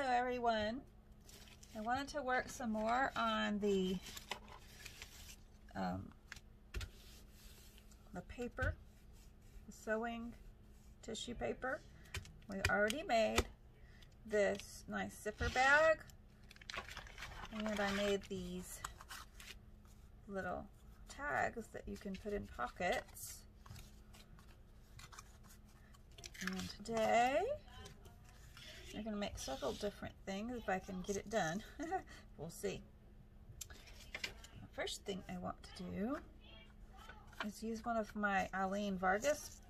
everyone. I wanted to work some more on the paper, the sewing tissue paper. We already made this nice zipper bag, and I made these little tags that you can put in pockets. And today we're going to make several different things if I can get it done. We'll see. The first thing I want to do is use one of my Eileen Vargas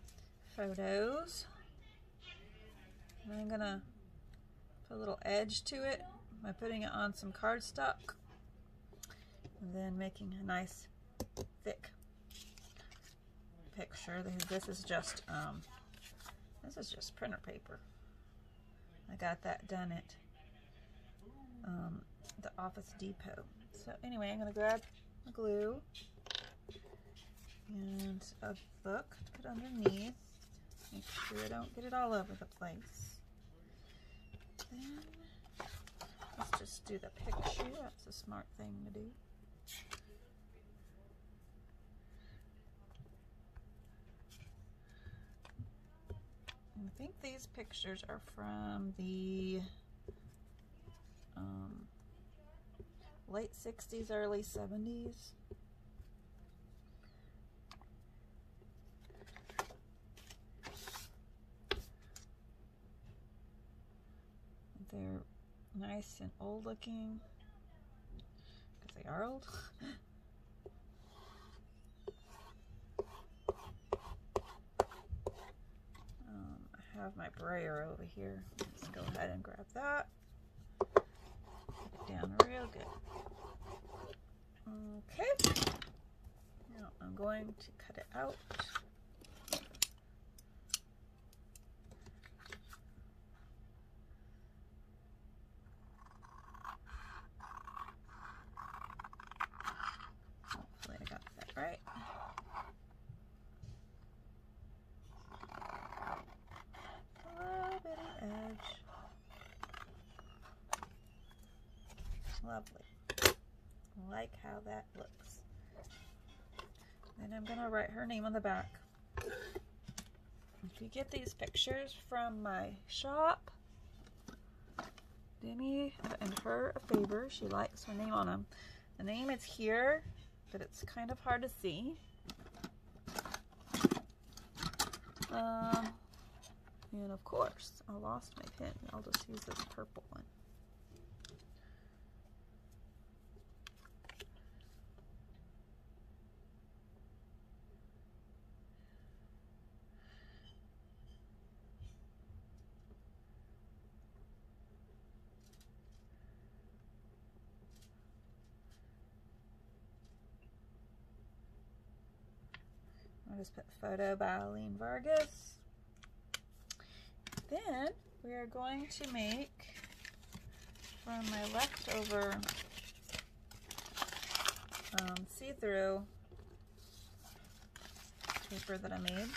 photos. And I'm going to put a little edge to it by putting it on some cardstock and then making a nice thick picture. This is just printer paper. I got that done at the Office Depot. So anyway, I'm going to grab the glue and a book to put underneath. Make sure I don't get it all over the place. Then let's just do the picture. That's a smart thing to do. I think these pictures are from the late 60s, early 70s. They're nice and old looking, because they are old. I have my brayer over here. Let's go ahead and grab that. Put it down real good. Okay. Now I'm going to cut it out. Hopefully I got that right. Edge. Lovely. Like how that looks. Then I'm going to write her name on the back. If you get these pictures from my shop, do me and her a favor. She likes her name on them. The name is here, but it's kind of hard to see. And of course, I lost my pen. I'll just use this purple one. I'll just put photo by Eileen Vargas. Then we are going to make, from my leftover see-through paper that I made,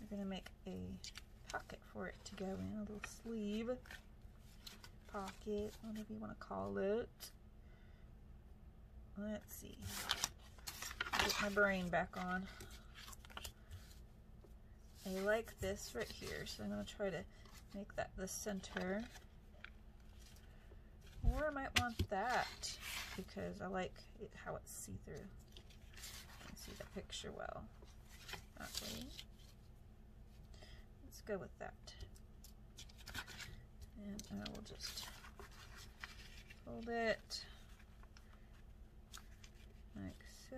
we're going to make a pocket for it to go in, a little sleeve pocket, whatever you want to call it. Let's see. Get my brain back on. I like this right here, so I'm going to try to make that the center. Or I might want that, because I like it, how it's see-through. You can see the picture well. Okay. Let's go with that. And I will just fold it like so.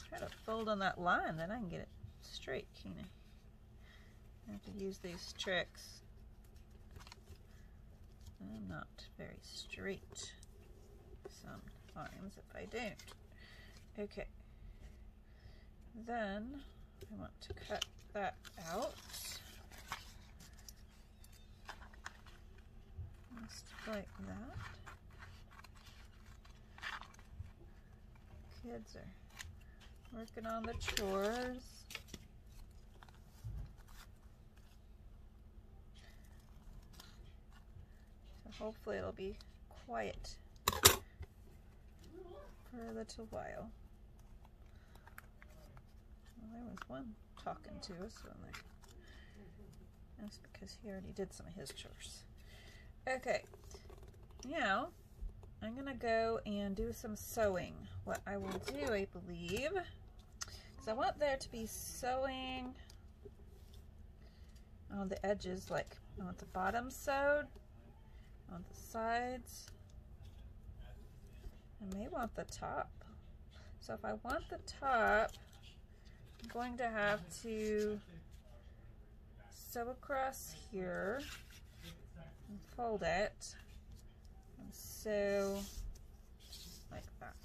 Try to fold on that line, then I can get it straight, Keena. I have to use these tricks. I'm not very straight sometimes if I don't. Okay. Then I want to cut that out. Just like that. Kids are working on the chores. So hopefully it'll be quiet for a little while. Well, there was one talking to us, wasn't there? That's because he already did some of his chores. Okay, now I'm gonna go and do some sewing. What I will do, I believe, because I want there to be sewing on the edges, like I want the bottom sewed, on the sides. I may want the top. So if I want the top, I'm going to have to sew across here and fold it and sew like that.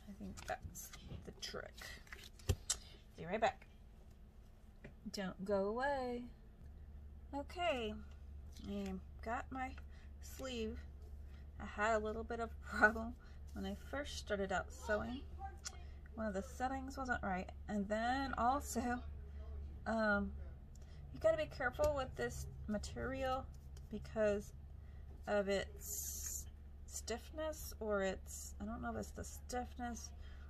I think that's the trick. Be right back. Don't go away. Okay, I got my sleeve. I had a little bit of a problem when I first started out sewing. One of the settings wasn't right, and then also you gotta be careful with this material because of its stiffness, or its, I don't know if it's the stiffness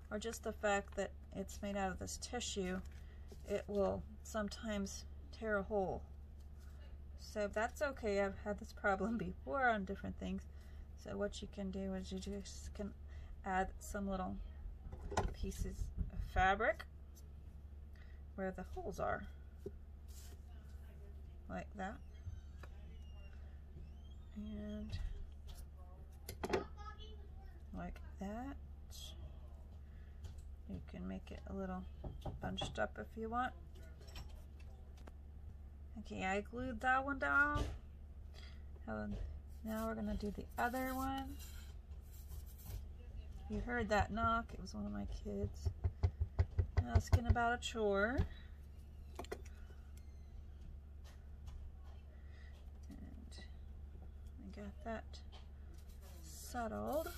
or just the fact that it's made out of this tissue. It will sometimes tear a hole. So that's okay. I've had this problem before on different things. So what you can do is you just can add some little pieces of fabric where the holes are, like that, and like that. You can make it a little bunched up if you want. Okay, I glued that one down. Now we're gonna do the other one. You heard that knock, it was one of my kids asking about a chore. And I got that settled.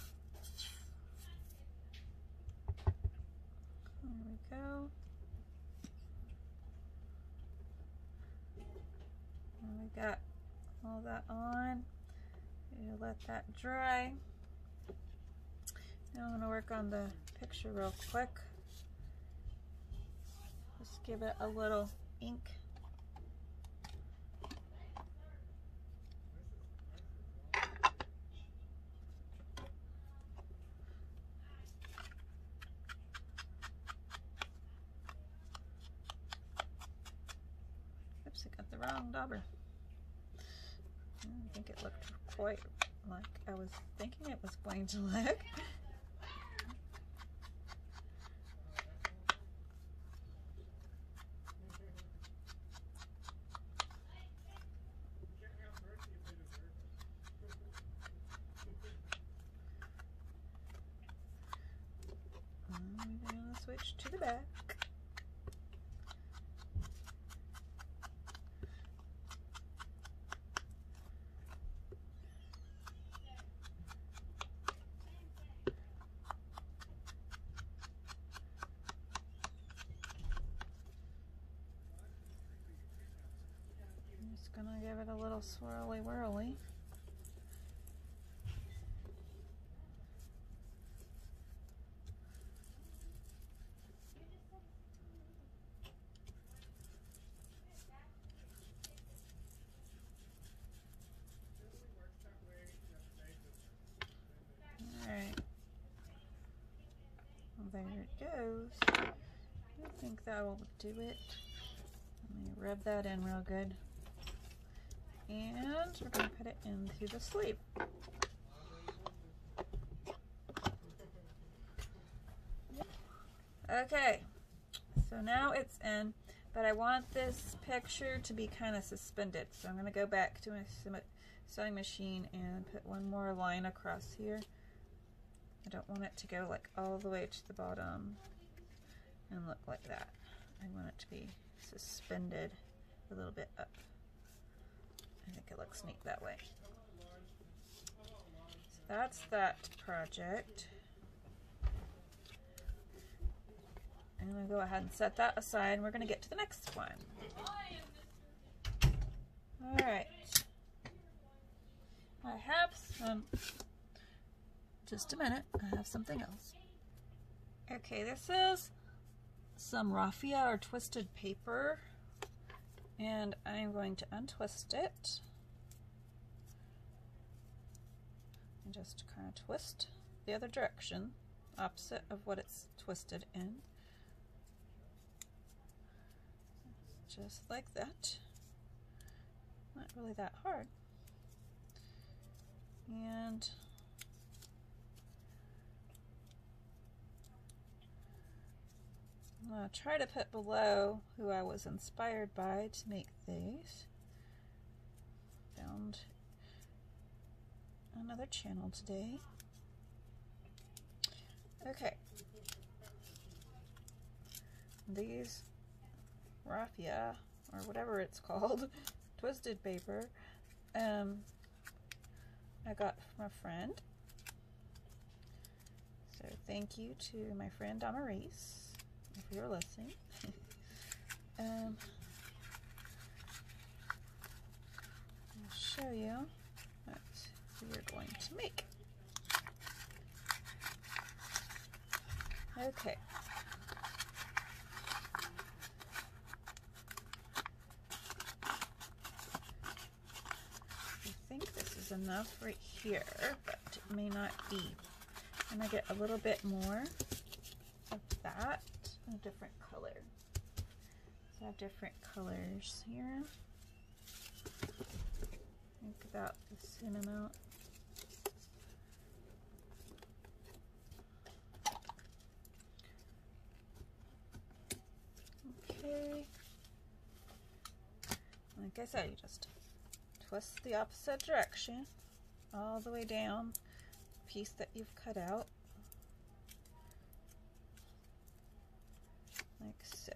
There we go. And we got all that on. You let that dry. Now I'm going to work on the picture real quick. Just give it a little ink. Oops, I got the wrong dauber. I don't think it looked quite like I was thinking it was going to look. I'm gonna switch to the back. I'm just gonna give it a little swirly whirly. Alright. Well, there it goes. I think that will do it. Let me rub that in real good. And we're going to put it into the sleeve. Okay, so now it's in, but I want this picture to be kind of suspended. So I'm going to go back to my sewing machine and put one more line across here. I don't want it to go like all the way to the bottom and look like that. I want it to be suspended a little bit up. I think it looks neat that way. So that's that project. And we'll go ahead and set that aside, and we're going to get to the next one. Alright. I have some, just a minute, I have something else. Okay, this is some raffia or twisted paper, and I'm going to untwist it. And just kind of twist the other direction, opposite of what it's twisted in. Just like that. Not really that hard. And I'm going to try to put below who I was inspired by to make these. Found another channel today. Okay. These raffia, or whatever it's called, twisted paper, I got from a friend. So thank you to my friend Damaris, if you're listening. I'll show you what we are going to make. Okay. I think this is enough right here, but it may not be. And I get a little bit more of that, a different color. So I have different colors here. I think about the same amount. Okay. Like I said, you just twist the opposite direction all the way down the piece that you've cut out, like so.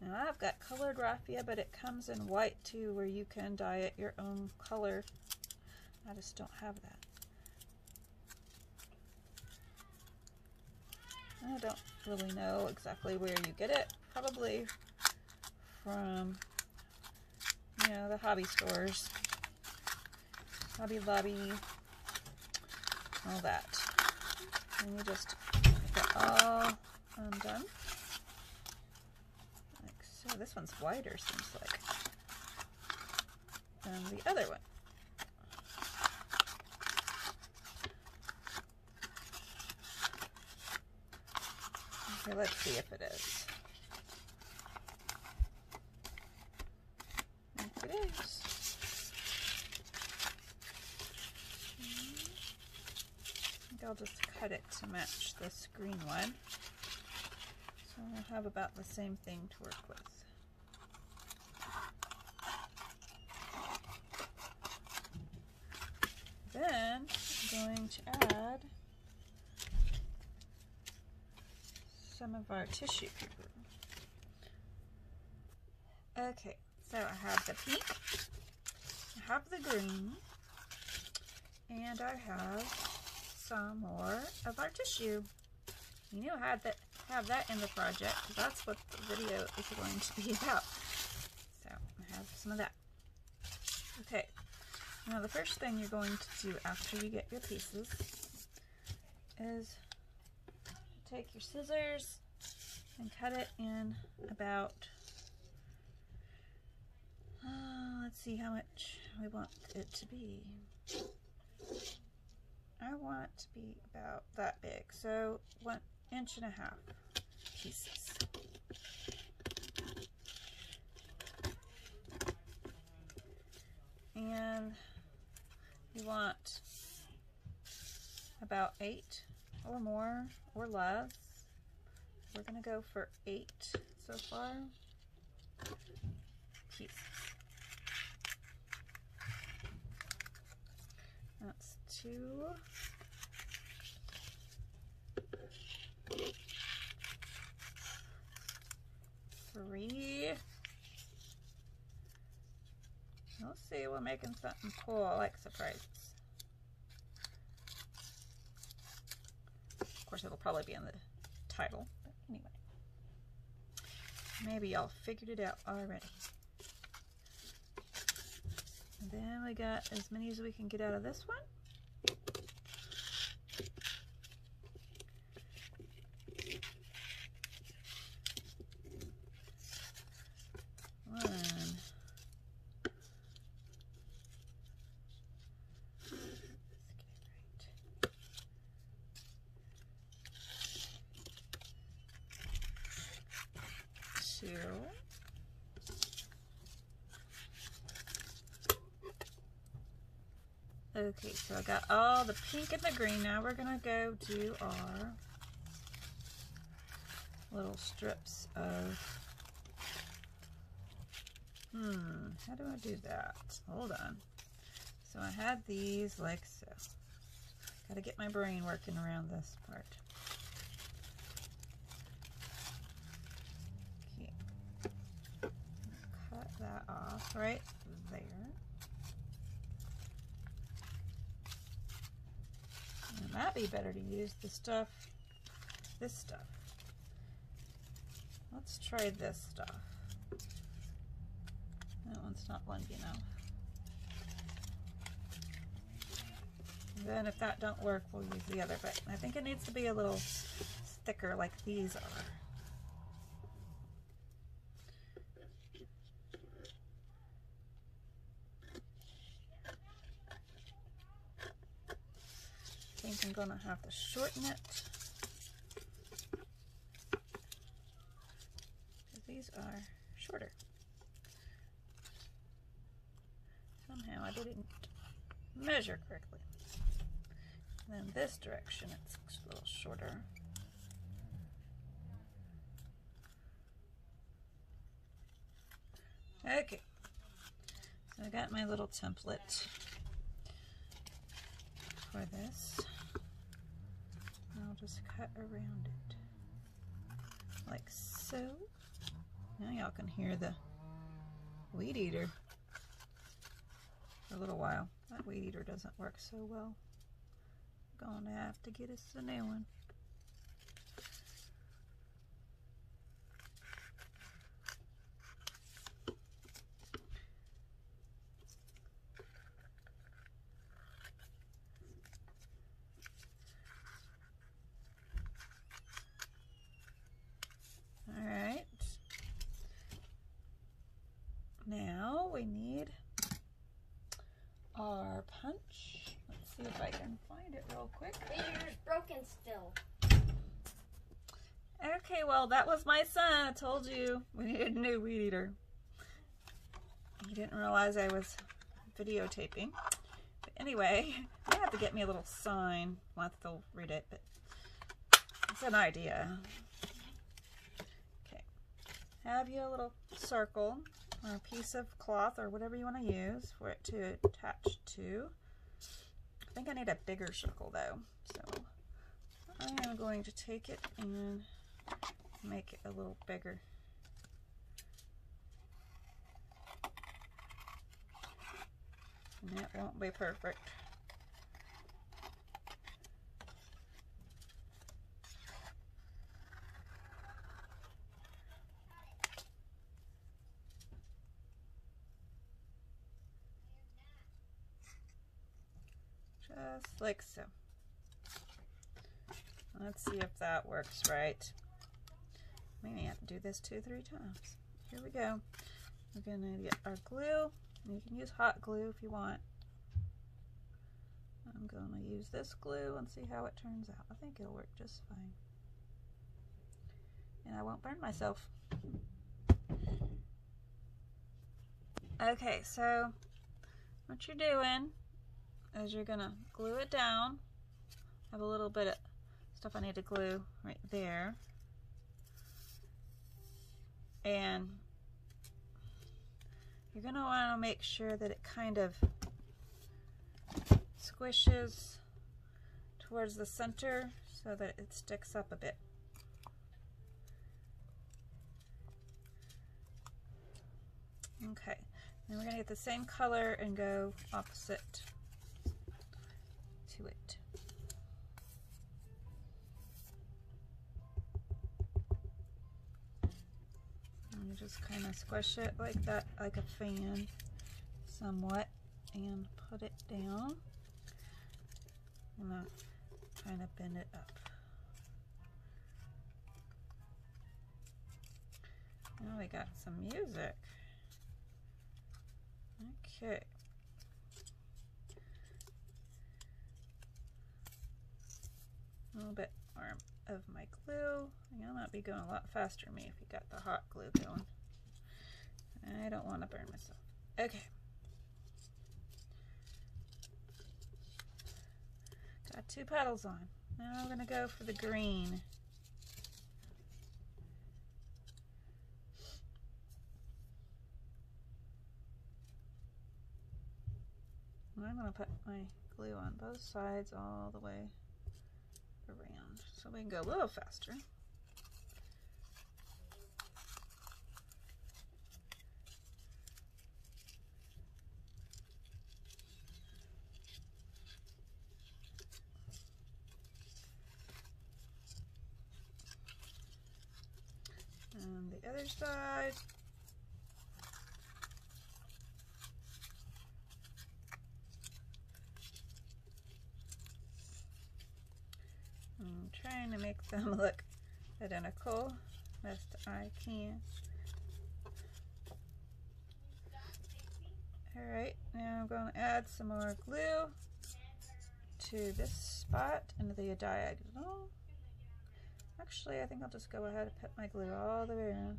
Now I've got colored raffia, but it comes in white too, where you can dye it your own color. I just don't have that. I don't really know exactly where you get it. Probably from, you know, the hobby stores, Hobby Lobby, all that. And you just get it all undone. Like so. This one's wider, seems like, than the other one. Okay, let's see if it is. I think it is. I think I'll just cut it to match this green one. So I'll have about the same thing to work with. Then I'm going to add some of our tissue paper. Okay, so I have the pink, I have the green, and I have some more of our tissue. You knew I had to have that in the project, because that's what the video is going to be about. So I have some of that. Okay, now the first thing you're going to do after you get your pieces is take your scissors and cut it in about, let's see how much we want it to be. I want it to be about that big, so 1.5 inches pieces. And you want about 8 or more or less. We're going to go for 8 so far pieces. That's 2. 3. Let's see, we're making something cool. I like surprises. Of course, it'll probably be in the title, but anyway. Maybe y'all figured it out already. And then we got as many as we can get out of this one. Okay, so I got all the pink and the green. Now we're gonna go do our little strips of, how do I do that? Hold on. So I had these like so. Gotta get my brain working around this part. Okay. Cut that off right there. And it might be better to use this stuff. Let's try this stuff. That one's not blending enough. And then if that don't work, we'll use the other, but I think it needs to be a little thicker like these are. I think I'm gonna have to shorten it. These are shorter. Somehow I didn't measure correctly. And then this direction it's a little shorter. Okay, so I got my little template for this. I'll just cut around it like so. Now y'all can hear the weed eater for a little while. That weed eater doesn't work so well. Gonna have to get us a new one. Alright. Now we need our punch. Let's see if I can find it real quick. The eater's broken still. Okay, well that was my son. I told you we needed a new weed eater. He didn't realize I was videotaping. But anyway, you have to get me a little sign. I'll have to read it, but it's an idea. Okay, have you a little circle or a piece of cloth or whatever you want to use for it to attach to. I think I need a bigger circle though, so I am going to take it and make it a little bigger. And it won't be perfect. Just like so. Let's see if that works right. We may have to do this 2 or 3 times. Here we go. We're gonna get our glue. You can use hot glue if you want. I'm gonna use this glue and see how it turns out. I think it'll work just fine. And I won't burn myself. Okay, so what you're doing is you're gonna glue it down. I have a little bit of stuff I need to glue right there. And you're gonna wanna make sure that it kind of squishes towards the center so that it sticks up a bit. Okay, And we're going to get the same color and go opposite to it. And you just kind of squish it like that, like a fan, somewhat, and put it down. And I'll kind of bend it up. Now we got some music. Okay. A little bit more of my glue. You'll not be going a lot faster than me if you got the hot glue going. I don't want to burn myself. Okay. Got 2 petals on. Now I'm going to go for the green. I'm going to put my glue on both sides all the way around so we can go a little faster. And the other side. I'm trying to make them look identical best I can. Alright, now I'm going to add some more glue to this spot into the diagonal. Actually, I think I'll just go ahead and put my glue all the way around.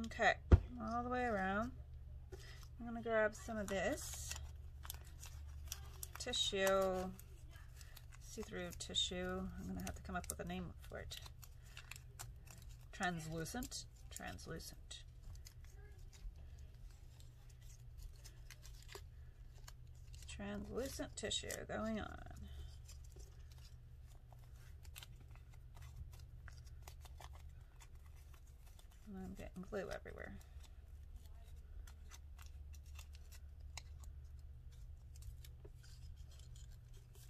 Okay, all the way around. I'm going to grab some of this tissue, see-through tissue. I'm going to have to come up with a name for it. Translucent. Translucent. Translucent tissue going on. And I'm getting glue everywhere.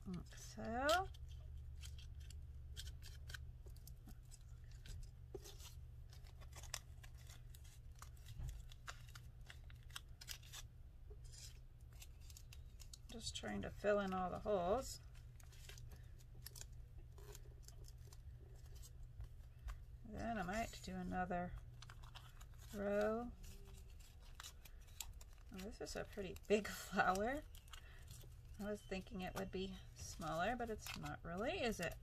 Like so. Just trying to fill in all the holes. Then I might do another row. Oh, this is a pretty big flower. I was thinking it would be smaller, but it's not really, is it?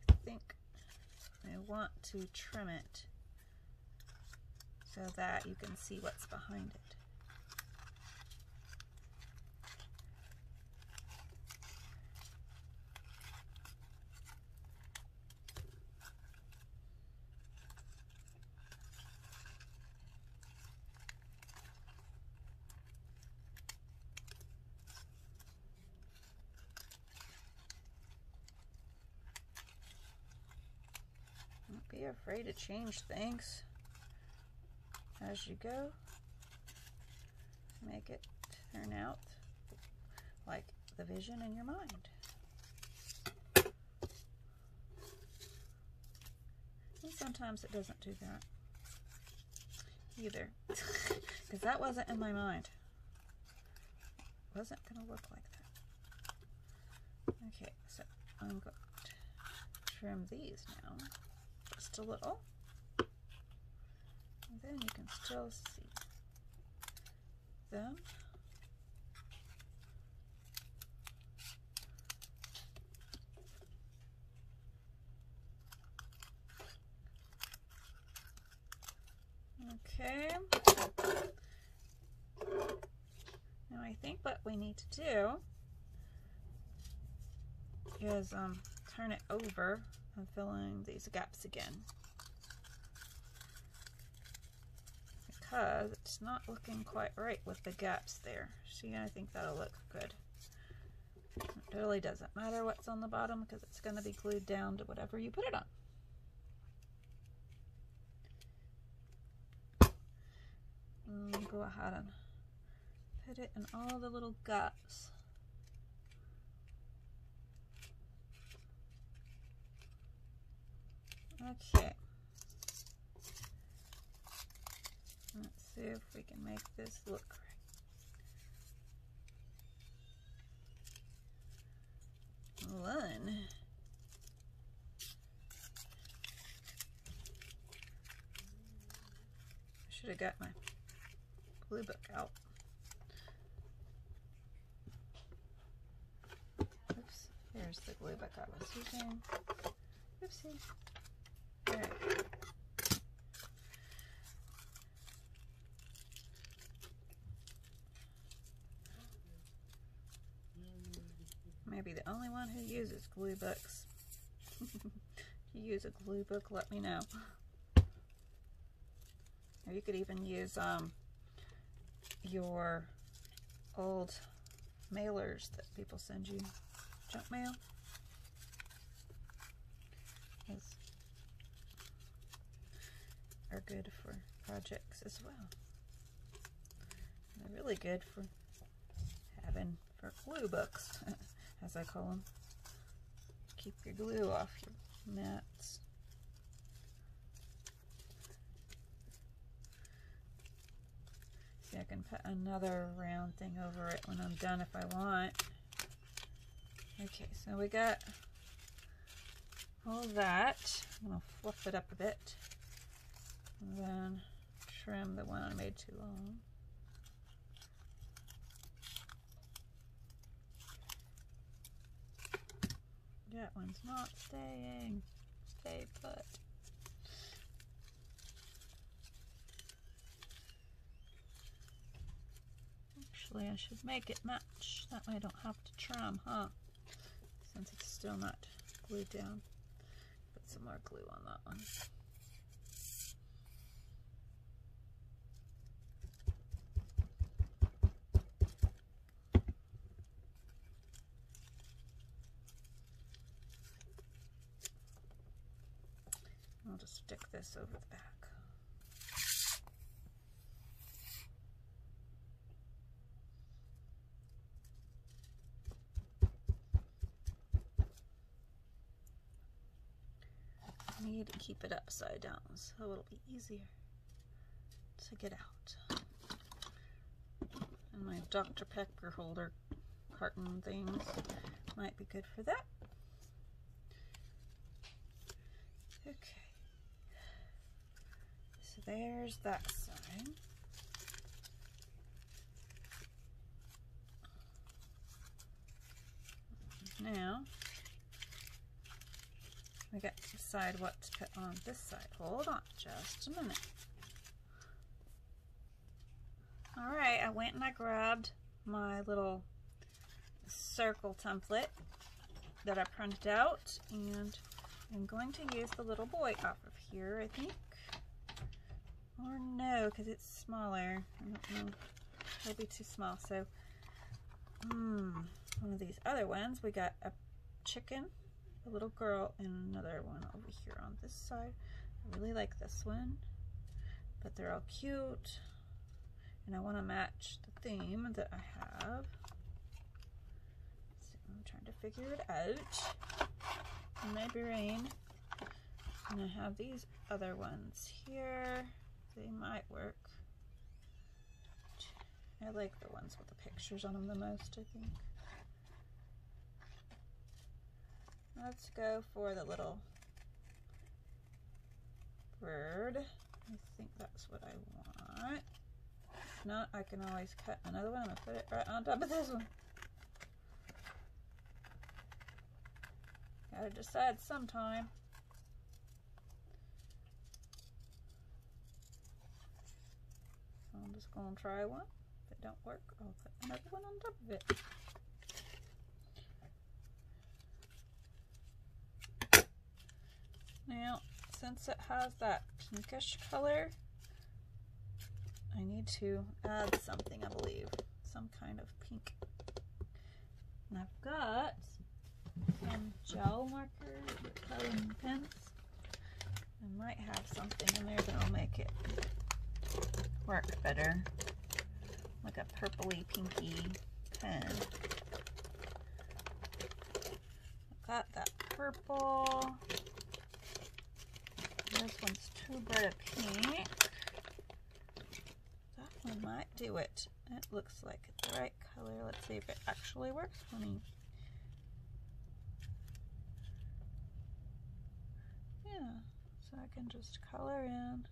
I think I want to trim it so that you can see what's behind it. Don't be afraid to change things as you go. Make it turn out like the vision in your mind. And sometimes it doesn't do that either, because that wasn't in my mind. It wasn't going to look like that. Okay, so I'm going to trim these now, just a little. And then you can still see them. Okay. we need to do is turn it over and fill in these gaps again, because it's not looking quite right with the gaps there. See, I think that'll look good. It really doesn't matter what's on the bottom because it's going to be glued down to whatever you put it on. And go ahead and put it in all the little gaps. Okay. Let's see if we can make this look right. One. I should have got my glue book out. Oops, here's the glue book I was using. Oopsie. All right. Maybe the only one who uses glue books. If you use a glue book, let me know. Or you could even use your old mailers that people send you, junk mail. Those are good for projects as well. They're really good for having for glue books, as I call them. Keep your glue off your mats. See, I can put another round thing over it when I'm done if I want. Okay, so we got all that. I'm going to fluff it up a bit and then trim the one I made too long. That one's not staying. Stay put. Actually, I should make it match. That way I don't have to trim, huh? Since it's still not glued down. Put some more glue on that one. I'll just stick this over the back. I need to keep it upside down so it'll be easier to get out. And my Dr. Pepper holder carton things might be good for that. Okay. So there's that side. Now, we got to decide what to put on this side. Hold on just a minute. Alright, I went and I grabbed my little circle template that I printed out, and I'm going to use the little boy off of here, I think. Or no, because it's smaller. I don't know. It'll be too small. So, one of these other ones. We got a chicken, a little girl, and another one over here on this side. I really like this one, but they're all cute. And I want to match the theme that I have. So I'm trying to figure it out in my brain. And I have these other ones here. They might work. I like the ones with the pictures on them the most, I think. Let's go for the little bird. I think that's what I want. If not, I can always cut another one and put it right on top of this one. Gotta decide sometime. I'm just gonna try one. If it don't work, I'll put another one on top of it. Now, since it has that pinkish color, I need to add something, I believe. Some kind of pink. And I've got some gel markers, coloring pens. I might have something in there that'll make it work better. Like a purpley pinky pen. I've got that purple. This one's too bright a pink. That one might do it. It looks like it's the right color. Let's see if it actually works for me. Yeah, so I can just color in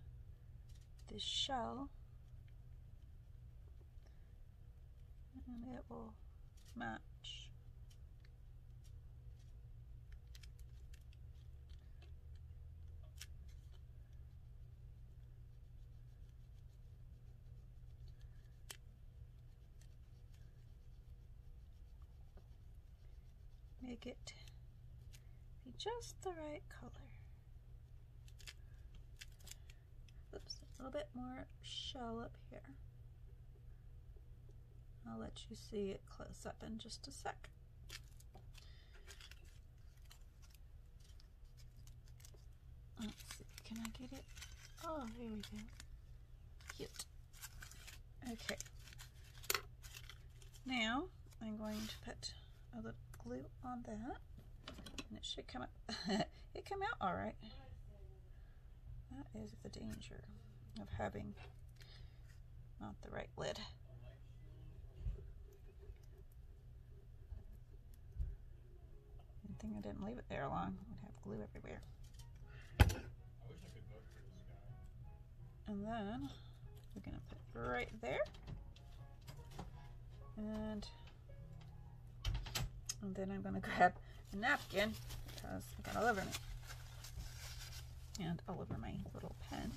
this shell and it will match. Make it be just the right color. Oops, a little bit more shell up here. I'll let you see it close up in just a sec. Let's see, can I get it? Oh, there we go. Cute. Okay. Now I'm going to put a little glue on that, and it should come out. It came out all right. That is the danger of having not the right lid. Good thing I didn't leave it there long. I'd have glue everywhere. And then we're gonna put it right there, and then I'm gonna grab a napkin because I got all over me and all over my little pen.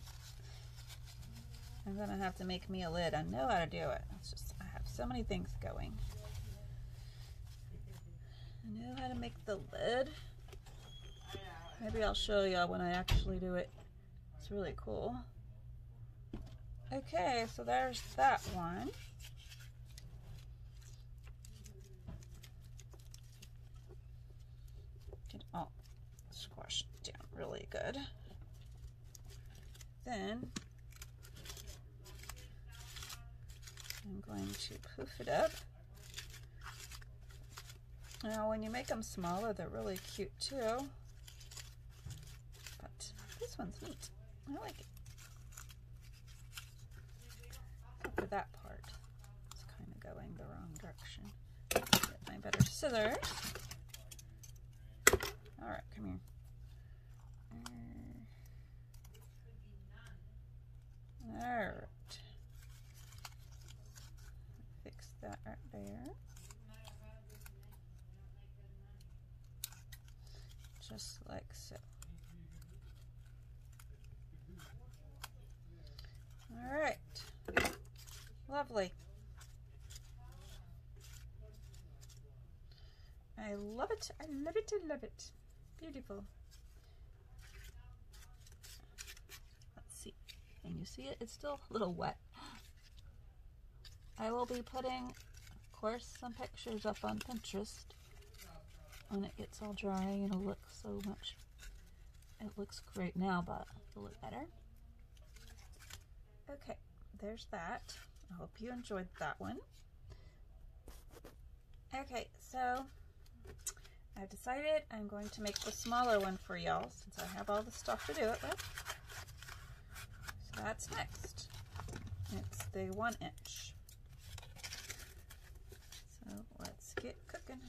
I'm gonna have to make me a lid. I know how to do it. It's just I have so many things going. I know how to make the lid. Maybe I'll show y'all when I actually do it. It's really cool. Okay, so there's that one. Get all squashed down really good. Then I'm going to poof it up. Now when you make them smaller, they're really cute too. But this one's neat. I like it. For that part, it's kind of going the wrong direction. Get my better scissors. All right, come here. All right. Fix that right there. Just like so. All right. Lovely. I love it. I love it. I love it. Beautiful. Let's see. Can you see it? It's still a little wet. I will be putting, of course, some pictures up on Pinterest when it gets all dry, and it'll look so much. It looks great now, but it'll look better. Okay, there's that. I hope you enjoyed that one. Okay, so I've decided I'm going to make the smaller one for y'all since I have all the stuff to do it with. So that's next. It's the 1 inch. So let's get cooking.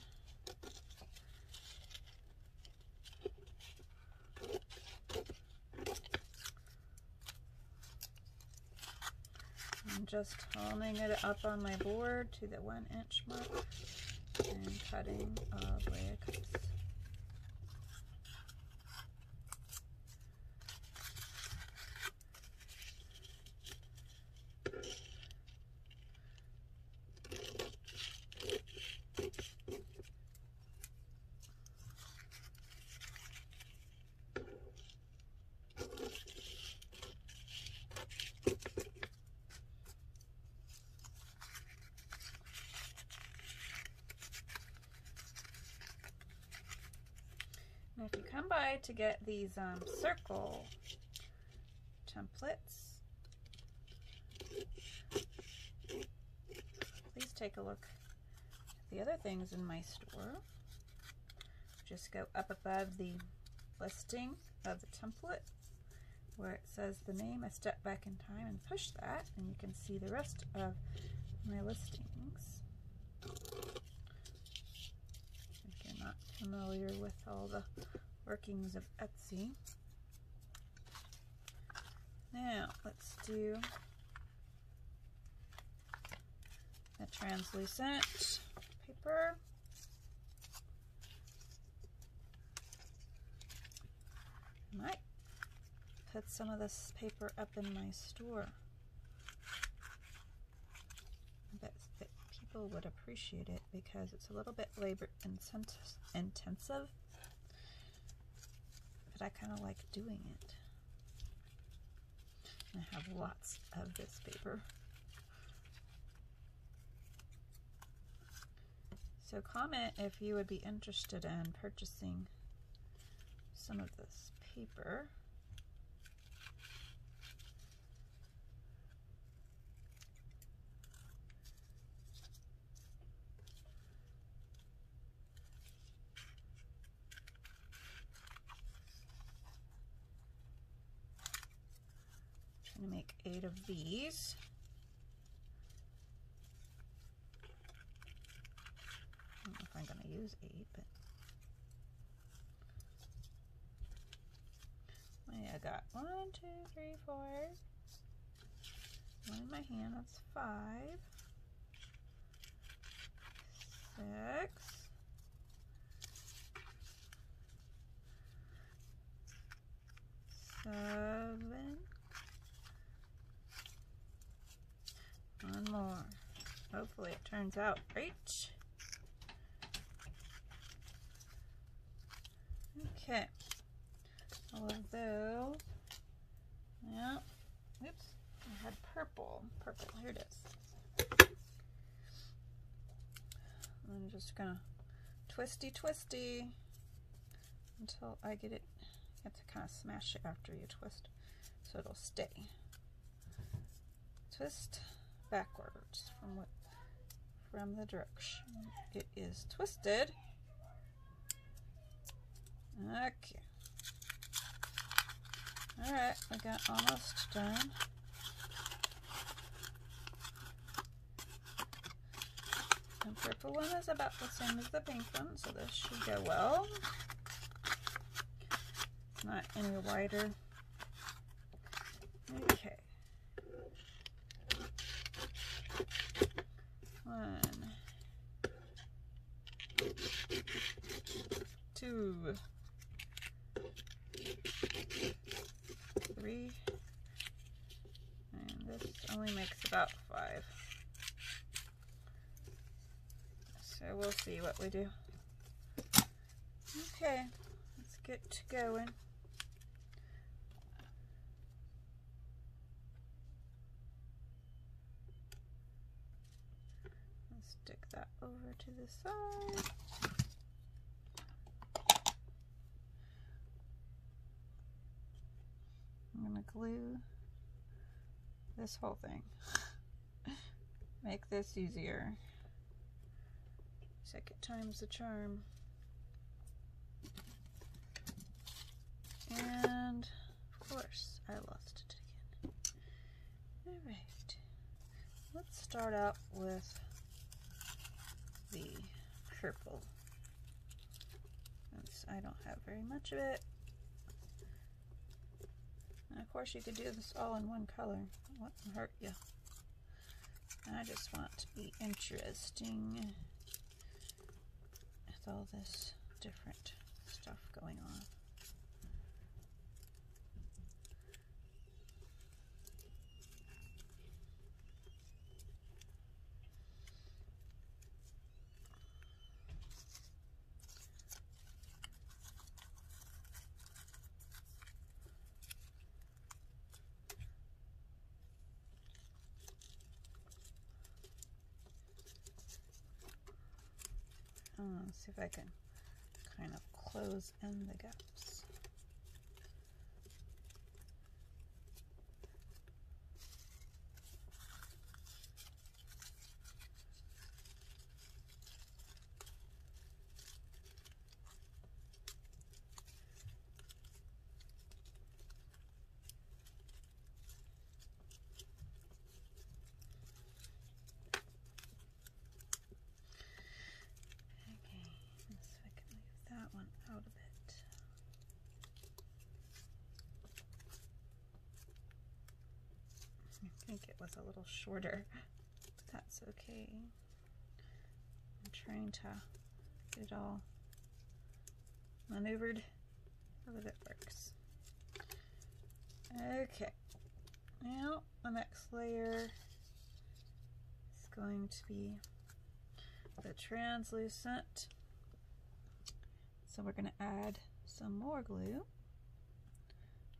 I'm just holding it up on my board to the 1 inch mark and cutting all the way across. And if you come by to get these circle templates, please take a look at the other things in my store. Just go up above the listing of the template where it says the name, A Step Back in Time, and push that and you can see the rest of my listings. If you're not familiar with all the workings of Etsy. Now let's do the translucent paper. I might put some of this paper up in my store. I bet that people would appreciate it because it's a little bit labor intensive, but I kind of like doing it. I have lots of this paper. So comment if you would be interested in purchasing some of this paper. I'm going to make 8 of these. I don't know if I'm going to use 8, but I got 1, 2, 3, 4. One in my hand, that's 5, 6, 7. One more. Hopefully it turns out right. Okay. Although, yeah, oops, I had purple. Purple, here it is. I'm just gonna twisty until I get it. You have to kind of smash it after you twist so it'll stay. Twist backwards from the direction it is twisted. Okay. Alright, we got almost done. The purple one is about the same as the pink one, so this should go well. It's not any wider. Okay. 1, 2, 3, and this only makes about 5. So we'll see what we do. Okay, let's get to going. Let's stick that over to the side. I'm going to glue this whole thing. Make this easier. Second time's the charm. And of course, I lost it again. Alright. Let's start out with the purple. Since I don't have very much of it. And of course you could do this all in one color. It wouldn't hurt you. I just want it to be interesting with all this different stuff going on. Let's see if I can kind of close in the gaps. That one out of it. I think it was a little shorter, but that's okay. I'm trying to get it all maneuvered so that it works. Okay, now the next layer is going to be the translucent. So we're going to add some more glue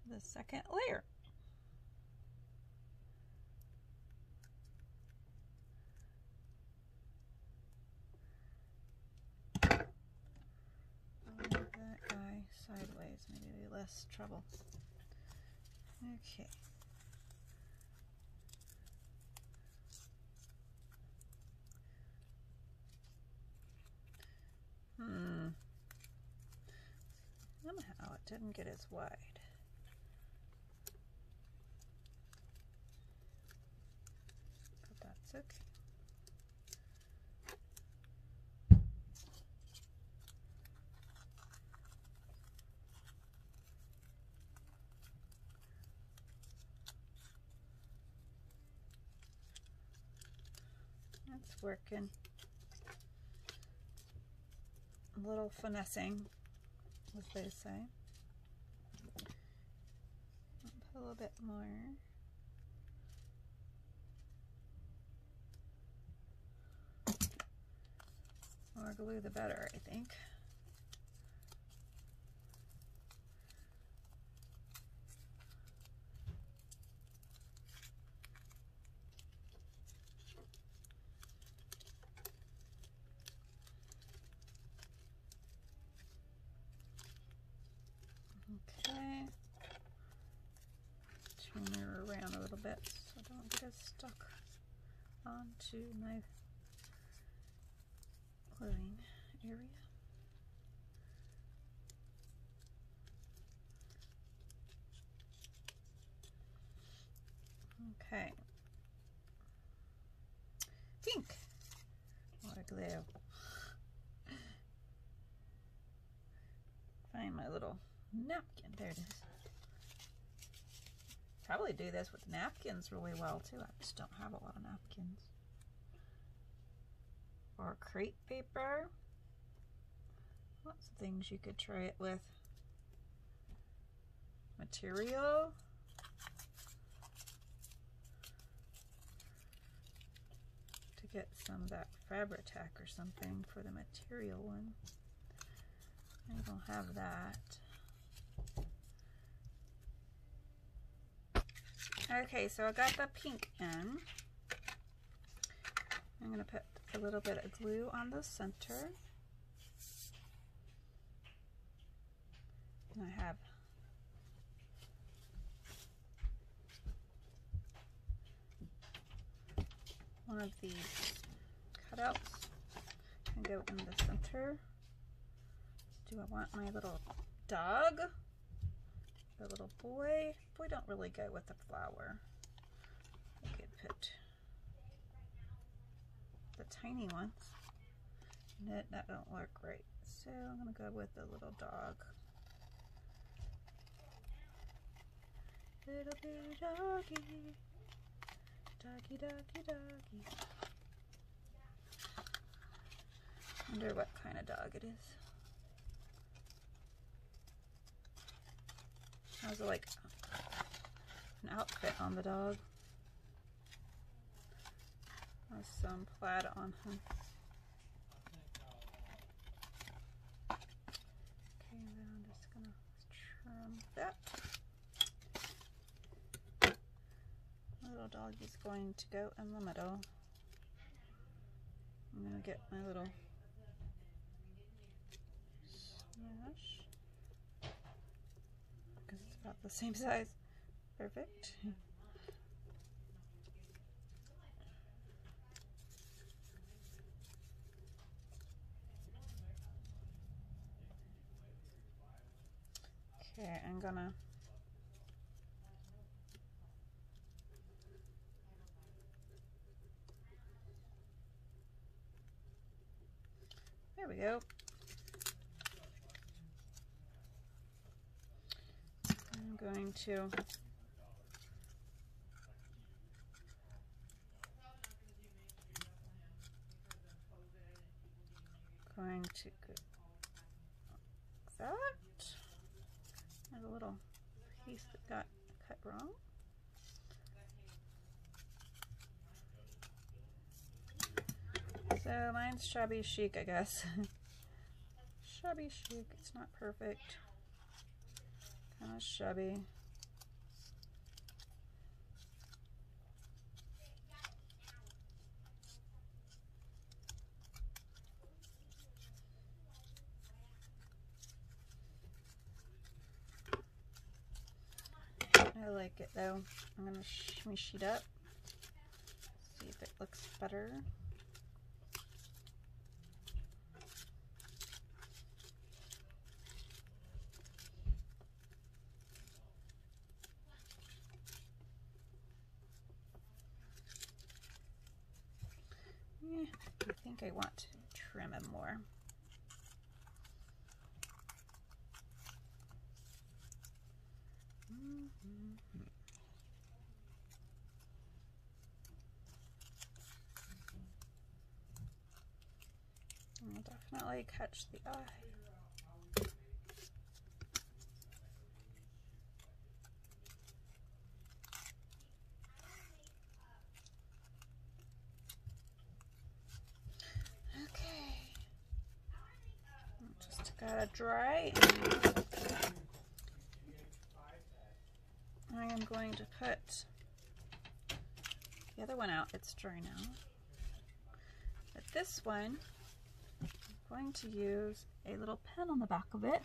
to the second layer. Move that guy sideways, maybe less trouble. Okay. Somehow it didn't get as wide. But that's okay. That's working. A little finessing, as they say. Put a little bit more. More glue the better, I think. Okay. Turn her around a little bit so I don't get as stuck onto my gluing area. Okay. Pink. More glue. Find my little napkin. There it is. Probably do this with napkins really well too. I just don't have a lot of napkins. Or crepe paper. Lots of things you could try it with. Material. To get some of that Fabri-Tac or something for the material one. I don't have that. Okay, so I got the pink in. I'm going to put a little bit of glue on the center. And I have one of these cutouts and go in the center. Do I want my little dog? The little boy? Boy don't really go with the flower. I could put the tiny ones. That don't work right. So I'm gonna go with the little dog. Little bitty doggy. Doggy, doggy, doggy. Wonder what kind of dog it is. How's it like an outfit on the dog? Has some plaid on him. Okay, then I'm just gonna trim that. My little doggy's going to go in the middle. I'm gonna get my little snap. wash because it's about the same size. Perfect. Okay, I'm gonna there we go. I'm going to go that. I have a little piece that got cut wrong. So mine's shabby chic, I guess. Shabby chic, it's not perfect. Kind of shabby. I like it though. I'm gonna shimmy sheet up, see if it looks better. Yeah, I think I want to trim it more. I'll definitely catch the eye. Okay, just gotta dry. I am going to put the other one out. It's dry now. But this one, I'm going to use a little pen on the back of it.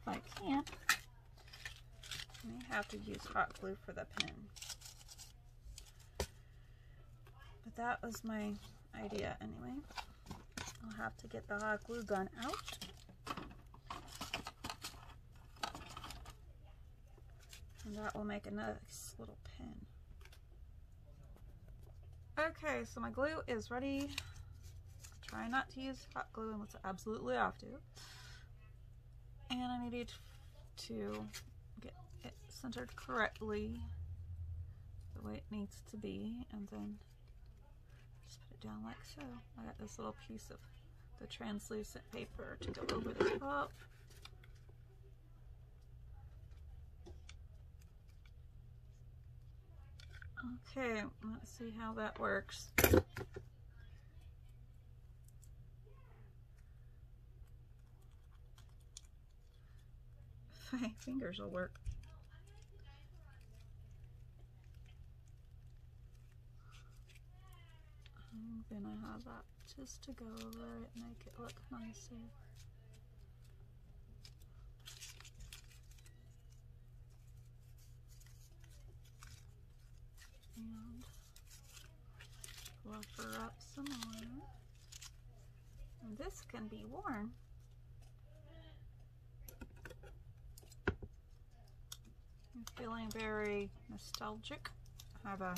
If I can, I may have to use hot glue for the pen. But that was my idea anyway. I'll have to get the hot glue gun out. And that will make a nice little pin. Okay, so my glue is ready. Try not to use hot glue unless I absolutely have to. And I need to get it centered correctly, the way it needs to be, and then just put it down like so. I got this little piece of the translucent paper to go over the top. Okay, let's see how that works. My fingers will work. I'm gonna have that just to go over it, make it look nicer. And fluffer up some more. And this can be worn. I'm feeling very nostalgic. Have a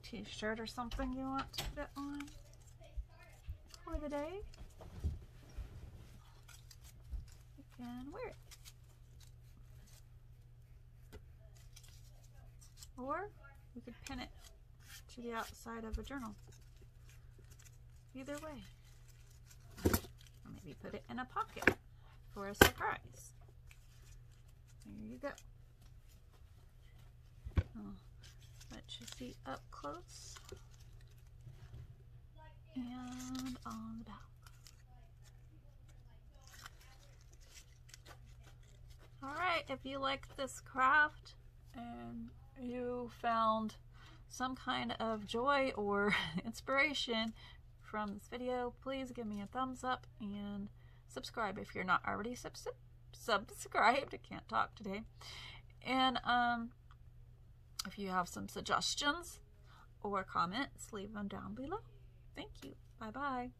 t-shirt or something you want to put it on for the day. You can wear it. Or you could pin it to the outside of a journal. Either way. Or maybe put it in a pocket for a surprise. There you go. I'll let you see up close and on the back. Alright, if you like this craft and you found some kind of joy or inspiration from this video, please give me a thumbs up and subscribe if you're not already subscribed. I can't talk today. And if you have some suggestions or comments, leave them down below. Thank you. Bye-bye.